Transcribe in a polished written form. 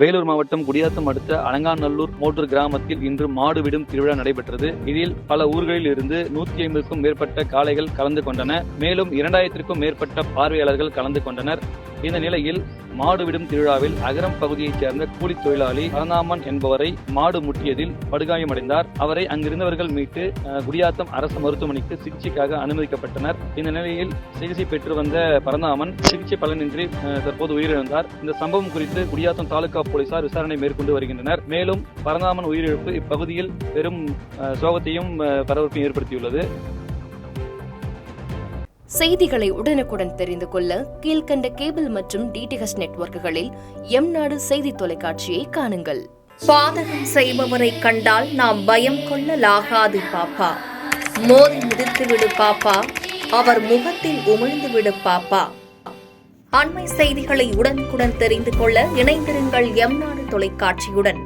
வேலூர் மாவட்டம் குடியாத்தம் அடுத்த அலங்காநல்லூர் மோட்டூர் கிராமத்தில் இன்று மாடு விடும் திருவிழா நடைபெற்றது. இதில் பல ஊர்களில் இருந்து 150க்கும் மேற்பட்ட காளைகள் கலந்து கொண்டன. மேலும் 2000க்கும் மேற்பட்ட பார்வையாளர்கள் கலந்து கொண்டனர். இந்த நிலையில் மாடு விடும் திருவிழாவில் அகரம் பகுதியைச் சேர்ந்த கூலி தொழிலாளி பரந்தாமன் என்பவரை மாடு முட்டியதில் படுகாயமடைந்தார். அவரை அங்கிருந்தவர்கள் மீட்டு குடியாத்தம் அரசு மருத்துவமனைக்கு சிகிச்சைக்காக அனுமதிக்கப்பட்டனர். இந்த நிலையில் சிகிச்சை பெற்று வந்த பரந்தாமன் சிகிச்சை பலனின்றி தற்போது உயிரிழந்தார். இந்த சம்பவம் குறித்து குடியாத்தம் தாலுகா போலீசார் விசாரணை மேற்கொண்டு வருகின்றனர். மேலும் பரந்தாமன் உயிரிழப்பு இப்பகுதியில் பெரும் சோகத்தையும் பரபரப்பையும் ஏற்படுத்தியுள்ளது. செய்திகளை உடனுக்குடன் தெரிந்து கொள்ள கீழ்கண்ட கேபிள் மற்றும் டிடிஎச் நெட்வொர்க்குகளில் எம்நாடு செய்தி தொலைக்காட்சியை காணுங்கள். பாதகம் செய்பவரை கண்டால் நாம் பயம் கொள்ளலாகாது பாப்பா. மோதி மிதித்துவிடு பாப்பா, அவர் முகத்தில் உமிழ்ந்துவிடு பாப்பா. அண்மை செய்திகளை உடனுக்குடன் தெரிந்து கொள்ள இணைந்திருங்கள் எம்நாடு தொலைக்காட்சியுடன்.